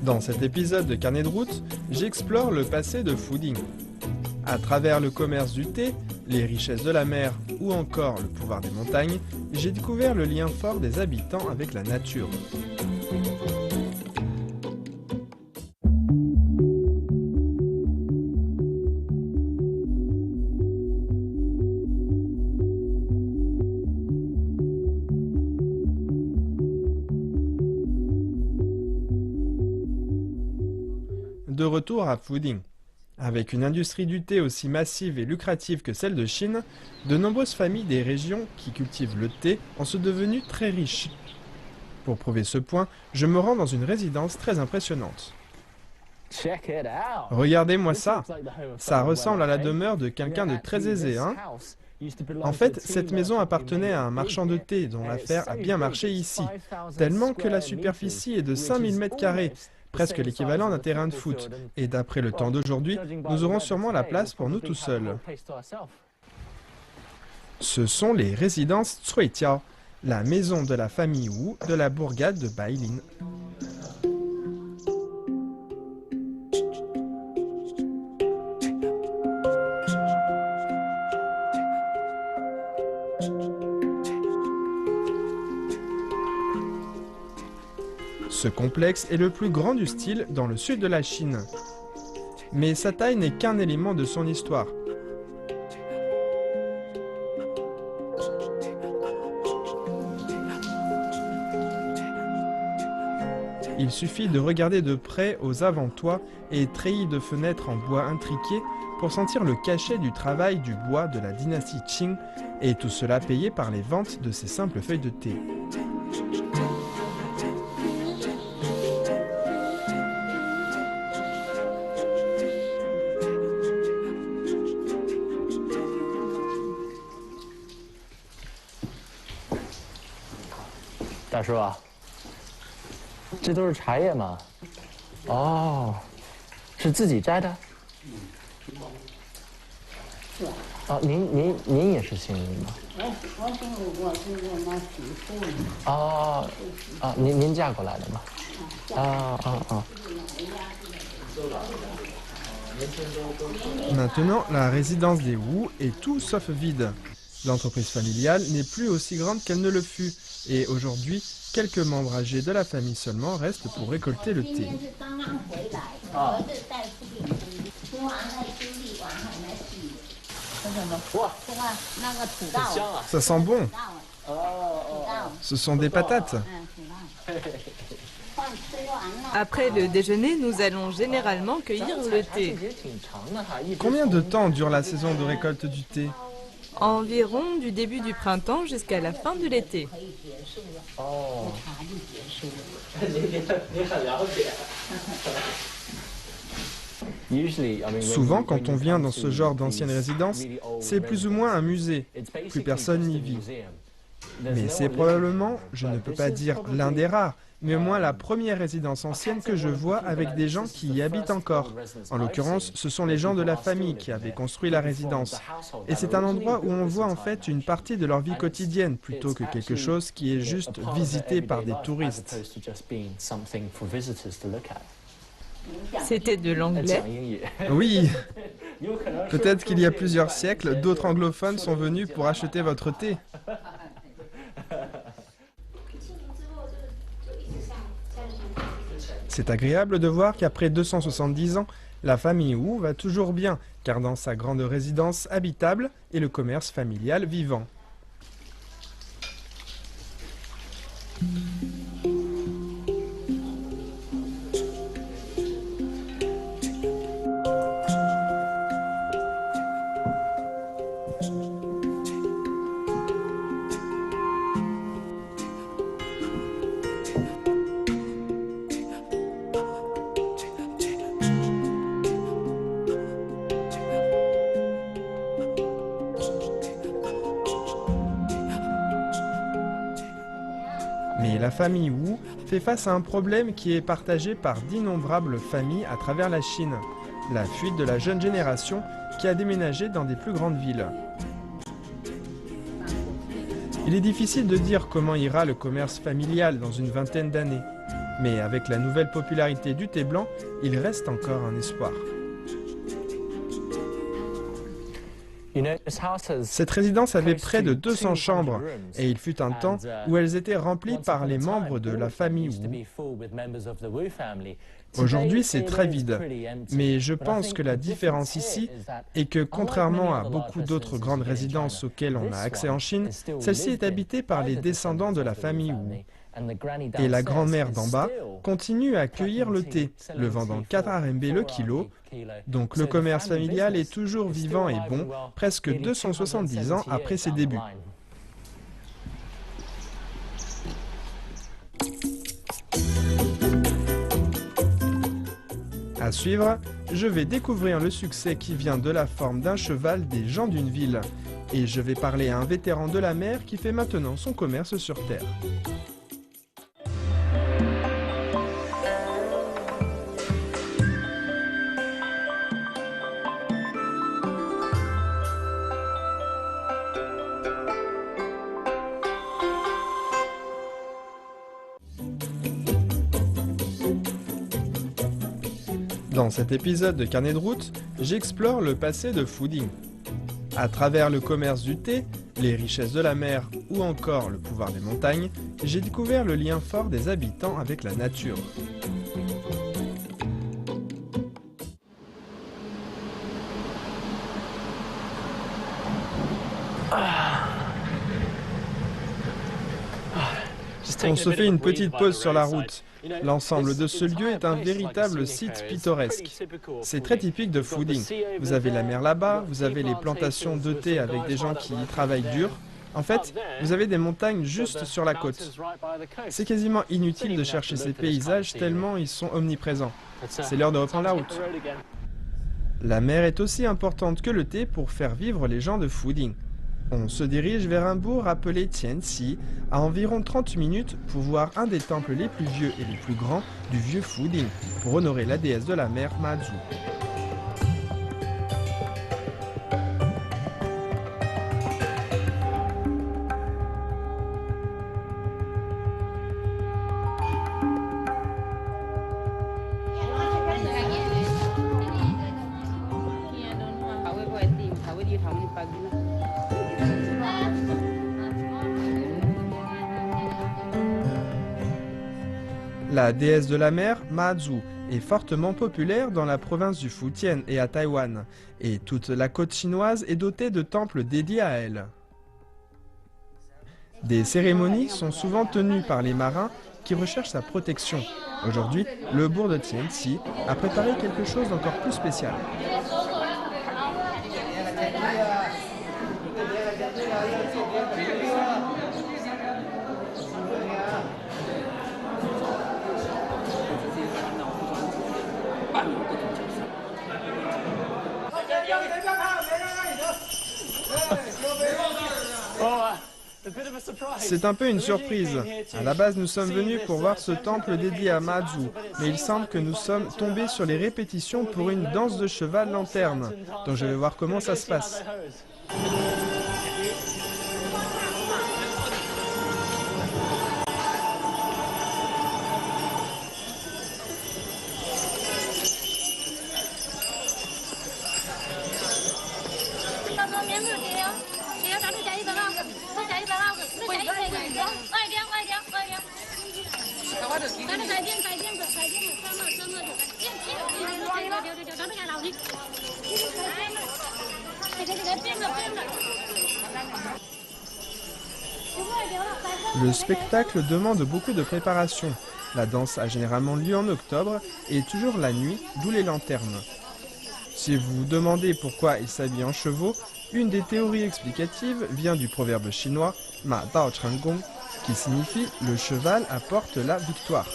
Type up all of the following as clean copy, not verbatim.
Dans cet épisode de Carnet de route, j'explore le passé de Fuding. À travers le commerce du thé, les richesses de la mer ou encore le pouvoir des montagnes, j'ai découvert le lien fort des habitants avec la nature. De retour à Fuding. Avec une industrie du thé aussi massive et lucrative que celle de Chine, de nombreuses familles des régions qui cultivent le thé en sont devenues très riches. Pour prouver ce point, je me rends dans une résidence très impressionnante. Regardez-moi ça! Ça ressemble à la demeure de quelqu'un de très aisé, hein? En fait, cette maison appartenait à un marchand de thé dont l'affaire a bien marché ici, tellement que la superficie est de 5000 m², presque l'équivalent d'un terrain de foot, et d'après le temps d'aujourd'hui, nous aurons sûrement la place pour nous tout seuls. Ce sont les résidences Cuitiao, la maison de la famille Wu de la bourgade de Bailin. Ce complexe est le plus grand du style dans le sud de la Chine. Mais sa taille n'est qu'un élément de son histoire. Il suffit de regarder de près aux avant-toits et treillis de fenêtres en bois intriqués pour sentir le cachet du travail du bois de la dynastie Qing, et tout cela payé par les ventes de ces simples feuilles de thé. Maintenant, la résidence des Wu est tout sauf vide. L'entreprise familiale n'est plus aussi grande qu'elle ne le fut, et aujourd'hui, quelques membres âgés de la famille seulement restent pour récolter le thé. Ça sent bon. Ce sont des patates. Après le déjeuner, nous allons généralement cueillir le thé. Combien de temps dure la saison de récolte du thé? Environ du début du printemps jusqu'à la fin de l'été. Souvent, quand on vient dans ce genre d'ancienne résidence, c'est plus ou moins un musée. Plus personne n'y vit. Mais c'est probablement, je ne peux pas dire l'un des rares, mais au moins la première résidence ancienne que je vois avec des gens qui y habitent encore. En l'occurrence, ce sont les gens de la famille qui avaient construit la résidence. Et c'est un endroit où on voit en fait une partie de leur vie quotidienne, plutôt que quelque chose qui est juste visité par des touristes. C'était de l'anglais? Oui. Peut-être qu'il y a plusieurs siècles, d'autres anglophones sont venus pour acheter votre thé. C'est agréable de voir qu'après 270 ans, la famille Wu va toujours bien, car dans sa grande résidence habitable et le commerce familial vivant. Mais la famille Wu fait face à un problème qui est partagé par d'innombrables familles à travers la Chine, la fuite de la jeune génération qui a déménagé dans des plus grandes villes. Il est difficile de dire comment ira le commerce familial dans une vingtaine d'années. Mais avec la nouvelle popularité du thé blanc, il reste encore un espoir. Cette résidence avait près de 200 chambres et il fut un temps où elles étaient remplies par les membres de la famille Wu. Aujourd'hui, c'est très vide, mais je pense que la différence ici est que contrairement à beaucoup d'autres grandes résidences auxquelles on a accès en Chine, celle-ci est habitée par les descendants de la famille Wu. Et la grand-mère d'en bas continue à cueillir le thé, le vendant 4 RMB le kilo. Donc le commerce familial est toujours vivant et bon, presque 270 ans après ses débuts. À suivre, je vais découvrir le succès qui vient de la forme d'un cheval des gens d'une ville. Et je vais parler à un vétéran de la mer qui fait maintenant son commerce sur terre. Dans cet épisode de Carnet de route, j'explore le passé de Fuding. À travers le commerce du thé, les richesses de la mer ou encore le pouvoir des montagnes, j'ai découvert le lien fort des habitants avec la nature. On se fait une petite pause sur la route. L'ensemble de ce lieu est un véritable site pittoresque. C'est très typique de Fuding. Vous avez la mer là-bas, vous avez les plantations de thé avec des gens qui y travaillent dur. En fait, vous avez des montagnes juste sur la côte. C'est quasiment inutile de chercher ces paysages tellement ils sont omniprésents. C'est l'heure de reprendre la route. La mer est aussi importante que le thé pour faire vivre les gens de Fuding. On se dirige vers un bourg appelé Tianxi, à environ 30 minutes pour voir un des temples les plus vieux et les plus grands du vieux Fuding, pour honorer la déesse de la mer Mazu. La déesse de la mer, Mazu, est fortement populaire dans la province du Fujian et à Taïwan, et toute la côte chinoise est dotée de temples dédiés à elle. Des cérémonies sont souvent tenues par les marins qui recherchent sa protection. Aujourd'hui, le bourg de Tianxi a préparé quelque chose d'encore plus spécial. C'est un peu une surprise. À la base, nous sommes venus pour voir ce temple dédié à Mazu, mais il semble que nous sommes tombés sur les répétitions pour une danse de cheval lanterne. Donc je vais voir comment ça se passe. Le spectacle demande beaucoup de préparation. La danse a généralement lieu en octobre et toujours la nuit, d'où les lanternes. Si vous vous demandez pourquoi ils s'habillent en chevaux, une des théories explicatives vient du proverbe chinois Ma Dao Cheng Gong, qui signifie « le cheval apporte la victoire ».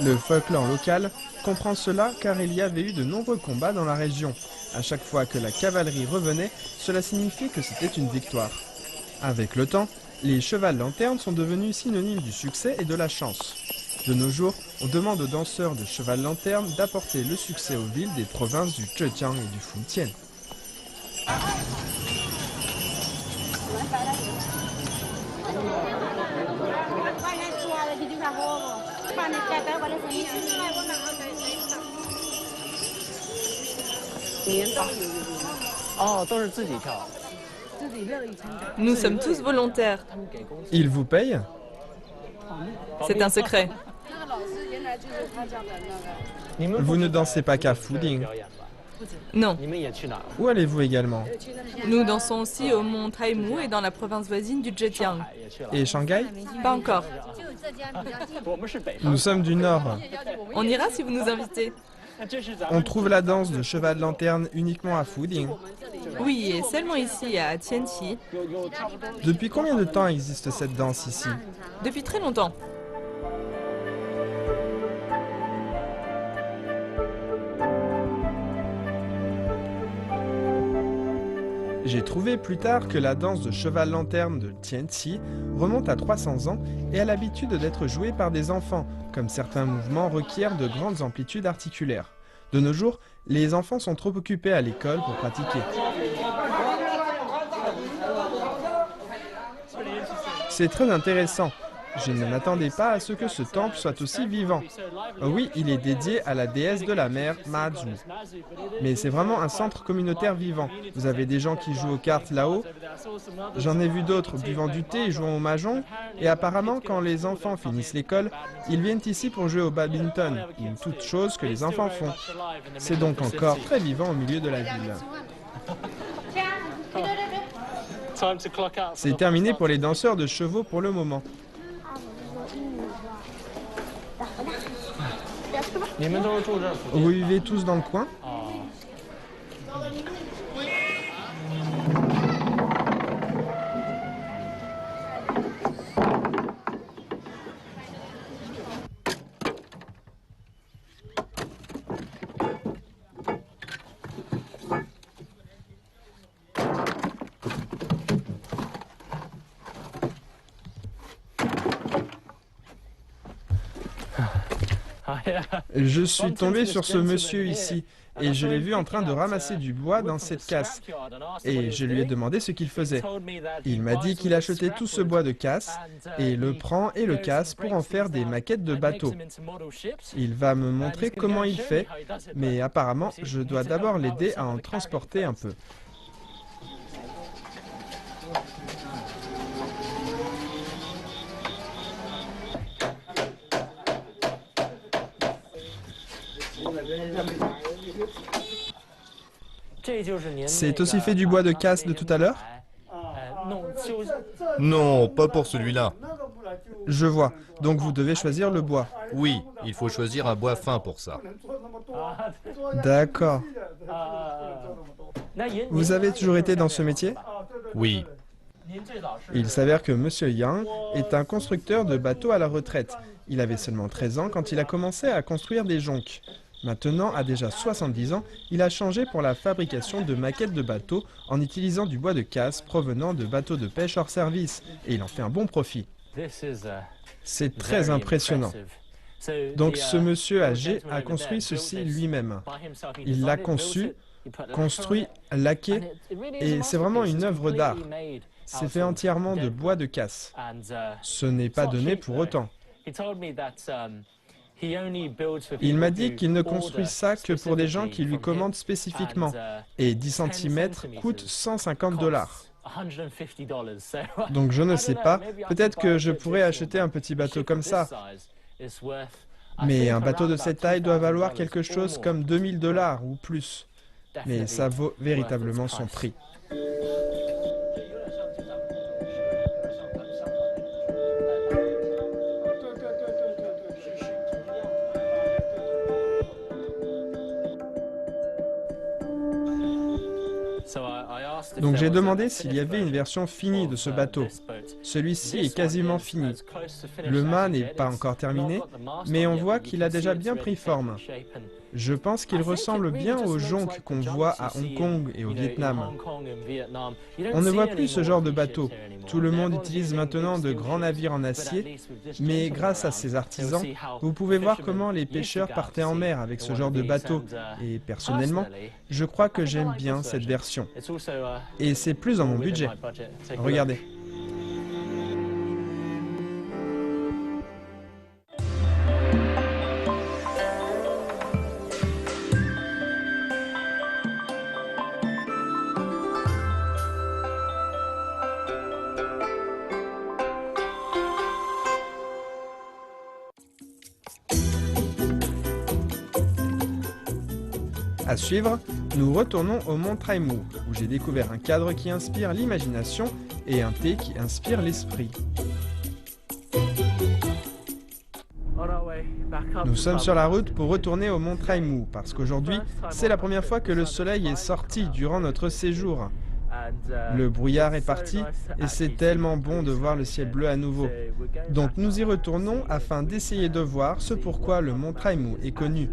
Le folklore local comprend cela car il y avait eu de nombreux combats dans la région. À chaque fois que la cavalerie revenait, cela signifiait que c'était une victoire. Avec le temps, les chevals lanternes sont devenus synonymes du succès et de la chance. De nos jours, on demande aux danseurs de cheval lanterne d'apporter le succès aux villes des provinces du Zhejiang et du Fujian. Nous sommes tous volontaires. Ils vous payent? C'est un secret. Vous ne dansez pas qu'à Fuding. Non. Où allez-vous également? Nous dansons aussi au mont Taimu et dans la province voisine du Zhejiang. Et Shanghai? Pas encore. Nous sommes du Nord. On ira si vous nous invitez. On trouve la danse de cheval de lanterne uniquement à Fuding. Oui, et seulement ici, à Tianqi. Depuis combien de temps existe cette danse ici? Depuis très longtemps. J'ai trouvé plus tard que la danse de cheval-lanterne de Tianqi remonte à 300 ans et a l'habitude d'être jouée par des enfants, comme certains mouvements requièrent de grandes amplitudes articulaires. De nos jours, les enfants sont trop occupés à l'école pour pratiquer. C'est très intéressant. Je ne m'attendais pas à ce que ce temple soit aussi vivant. Oui, il est dédié à la déesse de la mer, Mazu. Mais c'est vraiment un centre communautaire vivant. Vous avez des gens qui jouent aux cartes là-haut. J'en ai vu d'autres buvant du thé et jouant au mahjong. Et apparemment, quand les enfants finissent l'école, ils viennent ici pour jouer au badminton, ou toute chose que les enfants font. C'est donc encore très vivant au milieu de la ville. C'est terminé pour les danseurs de chevaux pour le moment. Vous vivez tous dans le coin? Je suis tombé sur ce monsieur ici et je l'ai vu en train de ramasser du bois dans cette casse. Et je lui ai demandé ce qu'il faisait. Il m'a dit qu'il achetait tout ce bois de casse et le prend et le casse pour en faire des maquettes de bateaux. Il va me montrer comment il fait, mais apparemment je dois d'abord l'aider à en transporter un peu. C'est aussi fait du bois de casse de tout à l'heure? Non, pas pour celui-là. Je vois. Donc vous devez choisir le bois. Oui, il faut choisir un bois fin pour ça. D'accord. Vous avez toujours été dans ce métier? Oui, Il s'avère que Monsieur Yang est un constructeur de bateaux à la retraite. Il avait seulement 13 ans quand il a commencé à construire des jonques. Maintenant, à déjà 70 ans, il a changé pour la fabrication de maquettes de bateaux en utilisant du bois de casse provenant de bateaux de pêche hors service. Et il en fait un bon profit. C'est très impressionnant. Donc ce monsieur âgé a construit ceci lui-même. Il l'a conçu, construit, laqué, et c'est vraiment une œuvre d'art. C'est fait entièrement de bois de casse. Ce n'est pas donné pour autant. Il m'a dit qu'il ne construit ça que pour des gens qui lui commandent spécifiquement. Et 10 cm coûte 150 $. Donc je ne sais pas, peut-être que je pourrais acheter un petit bateau comme ça. Mais un bateau de cette taille doit valoir quelque chose comme 2000 $ ou plus. Mais ça vaut véritablement son prix. Donc j'ai demandé s'il y avait une version finie de ce bateau. Celui-ci est quasiment fini. Le mât n'est pas encore terminé, mais on voit qu'il a déjà bien pris forme. Je pense qu'il ressemble bien aux jonques qu'on voit à Hong Kong et au Vietnam. On ne voit plus ce genre de bateau. Tout le monde utilise maintenant de grands navires en acier, mais grâce à ces artisans, vous pouvez voir comment les pêcheurs partaient en mer avec ce genre de bateau. Et personnellement, je crois que j'aime bien cette version. Et c'est plus dans mon budget. Regardez. À suivre, nous retournons au mont Traimu, où j'ai découvert un cadre qui inspire l'imagination et un thé qui inspire l'esprit. Nous sommes sur la route pour retourner au mont Traimu, parce qu'aujourd'hui, c'est la première fois que le soleil est sorti durant notre séjour. Le brouillard est parti et c'est tellement bon de voir le ciel bleu à nouveau. Donc nous y retournons afin d'essayer de voir ce pourquoi le mont Traimu est connu.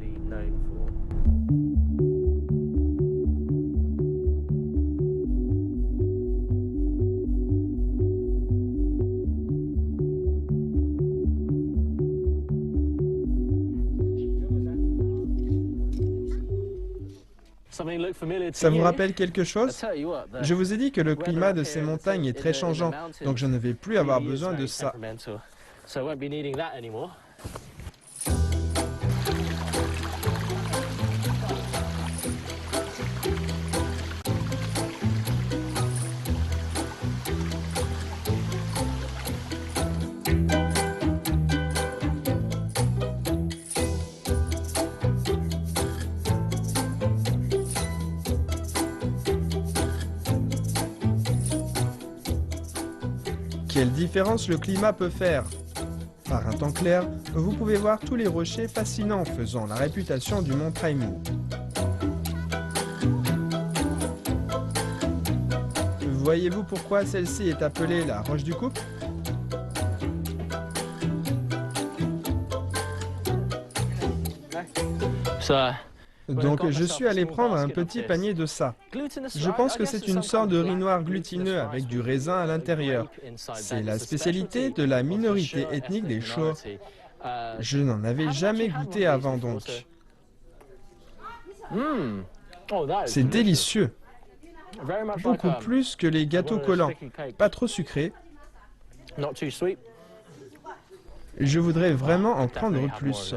Ça vous rappelle quelque chose? Je vous ai dit que le climat de ces montagnes est très changeant, donc je ne vais plus avoir besoin de ça. Quelle différence le climat peut faire! Par un temps clair, vous pouvez voir tous les rochers fascinants faisant la réputation du mont Traimu. Voyez-vous pourquoi celle-ci est appelée la roche du couple? Donc je suis allé prendre un petit panier de ça. Je pense que c'est une sorte de riz noir glutineux avec du raisin à l'intérieur. C'est la spécialité de la minorité ethnique des Sho. Je n'en avais jamais goûté avant donc. C'est délicieux. Beaucoup plus que les gâteaux collants. Pas trop sucrés. Je voudrais vraiment en prendre plus.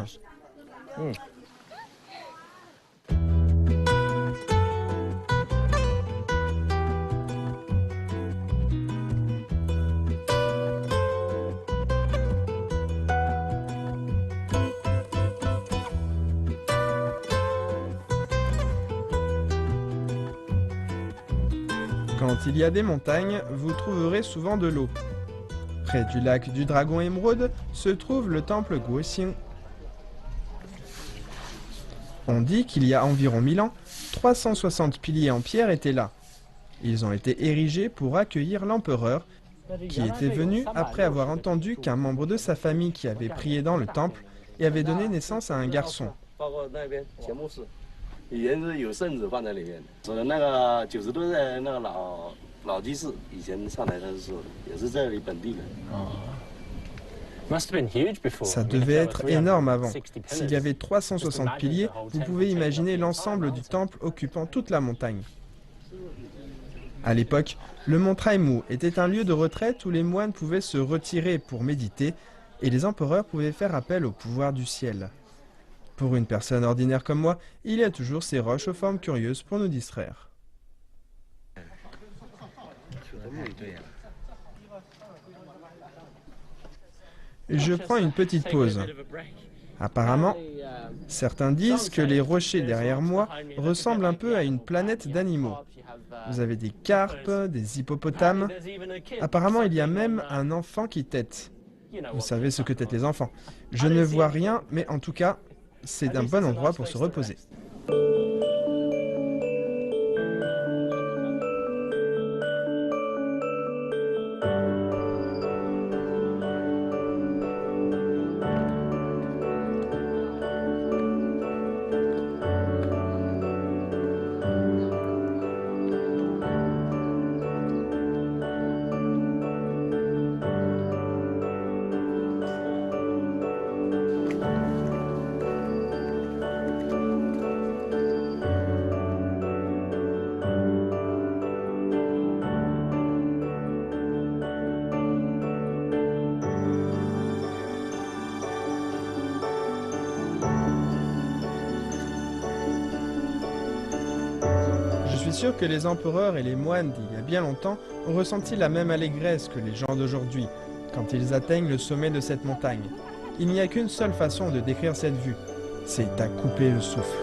Quand il y a des montagnes, vous trouverez souvent de l'eau. Près du lac du Dragon Émeraude se trouve le temple Guoxing. On dit qu'il y a environ 1000 ans, 360 piliers en pierre étaient là. Ils ont été érigés pour accueillir l'empereur, qui était venu après avoir entendu qu'un membre de sa famille qui avait prié dans le temple et avait donné naissance à un garçon. Ça devait être énorme avant. S'il y avait 360 piliers, vous pouvez imaginer l'ensemble du temple occupant toute la montagne. À l'époque, le mont Traimu était un lieu de retraite où les moines pouvaient se retirer pour méditer et les empereurs pouvaient faire appel au pouvoir du ciel. Pour une personne ordinaire comme moi, il y a toujours ces roches aux formes curieuses pour nous distraire. Je prends une petite pause. Apparemment, certains disent que les rochers derrière moi ressemblent un peu à une planète d'animaux. Vous avez des carpes, des hippopotames. Apparemment, il y a même un enfant qui tète. Vous savez ce que tètent les enfants. Je ne vois rien, mais en tout cas, c'est un bon endroit pour se reposer. Je suis sûr que les empereurs et les moines d'il y a bien longtemps ont ressenti la même allégresse que les gens d'aujourd'hui, quand ils atteignent le sommet de cette montagne. Il n'y a qu'une seule façon de décrire cette vue, c'est à couper le souffle.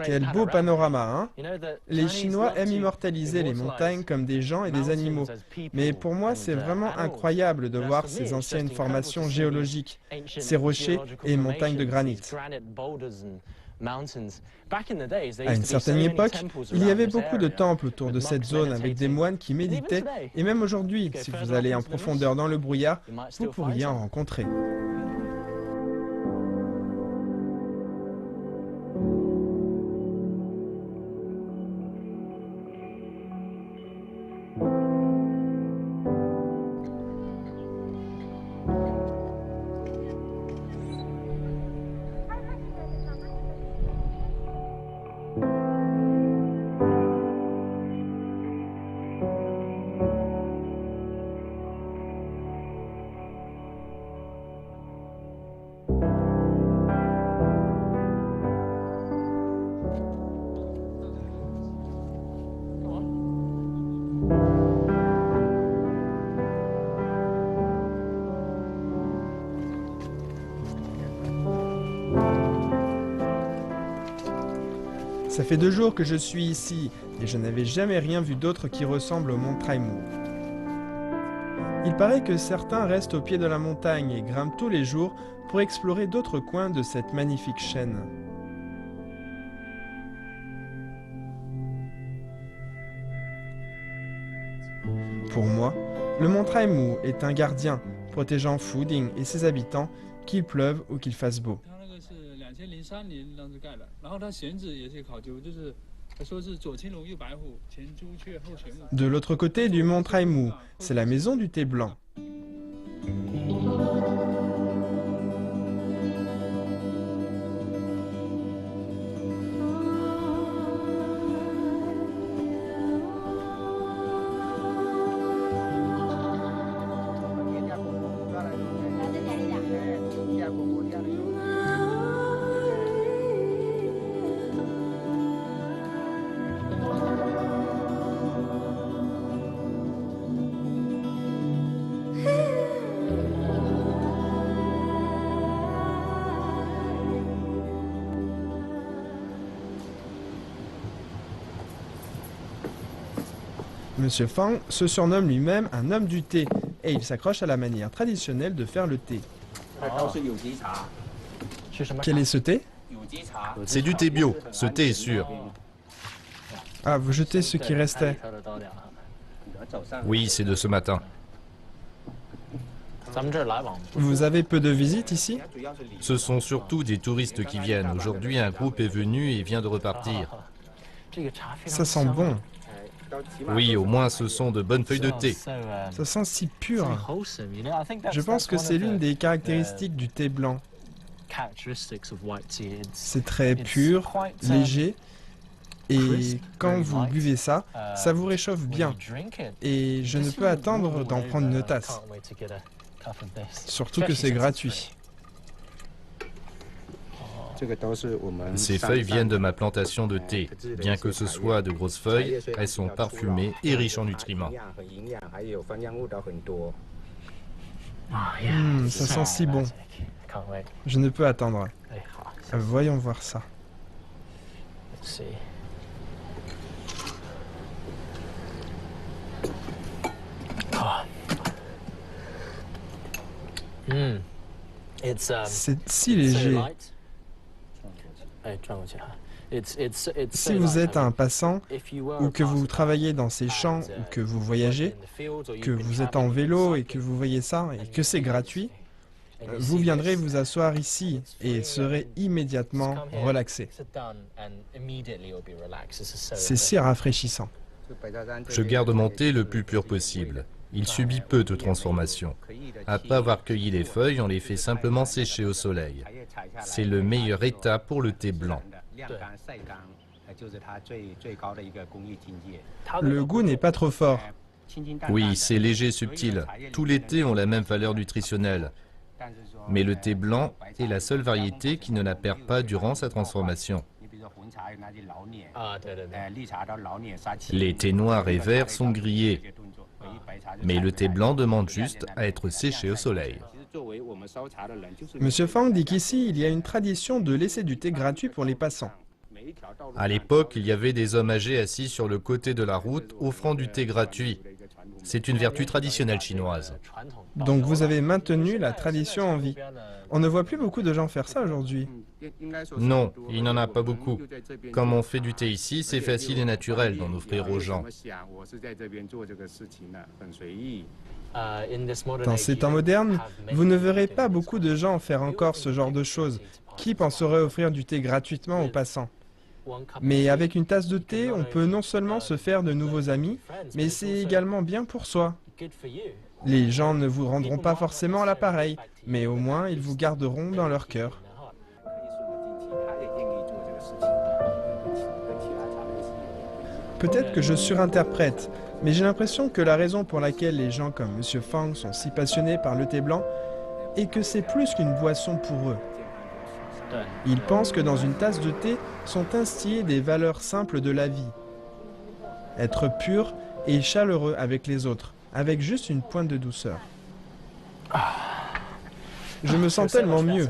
Quel beau panorama, hein? Les Chinois aiment immortaliser les montagnes comme des gens et des animaux. Mais pour moi, c'est vraiment incroyable de voir ces anciennes formations géologiques, ces rochers et montagnes de granit. À une certaine époque, il y avait beaucoup de temples autour de cette zone avec des moines qui méditaient, et même aujourd'hui, si vous allez en profondeur dans le brouillard, vous pourriez en rencontrer. Ça fait 2 jours que je suis ici et je n'avais jamais rien vu d'autre qui ressemble au mont Traimou. Il paraît que certains restent au pied de la montagne et grimpent tous les jours pour explorer d'autres coins de cette magnifique chaîne. Pour moi, le mont Traimou est un gardien protégeant Fuding et ses habitants, qu'il pleuve ou qu'il fasse beau. De l'autre côté du mont Traimou, c'est la maison du thé blanc. Monsieur Fang se surnomme lui-même un homme du thé et il s'accroche à la manière traditionnelle de faire le thé. Quel est ce thé? C'est du thé bio, ce thé est sûr. Ah, vous jetez ce qui restait. Oui, c'est de ce matin. Vous avez peu de visites ici? Ce sont surtout des touristes qui viennent. Aujourd'hui, un groupe est venu et vient de repartir. Ça sent bon. Oui, au moins ce sont de bonnes feuilles de thé. Ça sent si pur. Je pense que c'est l'une des caractéristiques du thé blanc. C'est très pur, léger, et quand vous buvez ça, ça vous réchauffe bien. Et je ne peux attendre d'en prendre une tasse. Surtout que c'est gratuit. Ces feuilles viennent de ma plantation de thé. Bien que ce soit de grosses feuilles, elles sont parfumées et riches en nutriments. Ça sent si bon. Je ne peux attendre. Voyons voir ça. C'est si léger. Si vous êtes un passant, ou que vous travaillez dans ces champs, ou que vous voyagez, que vous êtes en vélo et que vous voyez ça, et que c'est gratuit, vous viendrez vous asseoir ici et serez immédiatement relaxé. C'est si rafraîchissant. Je garde mon thé le plus pur possible. Il subit peu de transformation. Après avoir cueilli les feuilles, on les fait simplement sécher au soleil. C'est le meilleur état pour le thé blanc. Le goût n'est pas trop fort. Oui, c'est léger et subtil. Tous les thés ont la même valeur nutritionnelle. Mais le thé blanc est la seule variété qui ne la perd pas durant sa transformation. Les thés noirs et verts sont grillés. Mais le thé blanc demande juste à être séché au soleil. Monsieur Fang dit qu'ici, il y a une tradition de laisser du thé gratuit pour les passants. À l'époque, il y avait des hommes âgés assis sur le côté de la route offrant du thé gratuit. C'est une vertu traditionnelle chinoise. Donc vous avez maintenu la tradition en vie. On ne voit plus beaucoup de gens faire ça aujourd'hui. Non, il n'y en a pas beaucoup. Comme on fait du thé ici, c'est facile et naturel d'en offrir aux gens. Dans ces temps modernes, vous ne verrez pas beaucoup de gens faire encore ce genre de choses. Qui penserait offrir du thé gratuitement aux passants? Mais avec une tasse de thé, on peut non seulement se faire de nouveaux amis, mais c'est également bien pour soi. Les gens ne vous rendront pas forcément l'appareil, mais au moins ils vous garderont dans leur cœur. Peut-être que je surinterprète, mais j'ai l'impression que la raison pour laquelle les gens comme Monsieur Fang sont si passionnés par le thé blanc est que c'est plus qu'une boisson pour eux. Ils pensent que dans une tasse de thé sont instillées des valeurs simples de la vie. Être pur et chaleureux avec les autres, avec juste une pointe de douceur. Je me sens tellement mieux.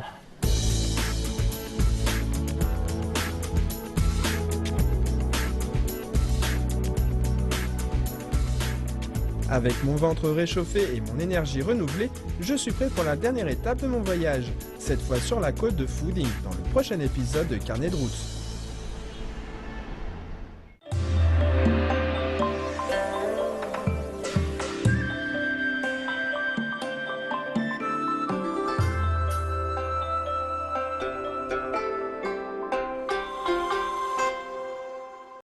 Avec mon ventre réchauffé et mon énergie renouvelée, je suis prêt pour la dernière étape de mon voyage, cette fois sur la côte de Fuding, dans le prochain épisode de Carnet de route.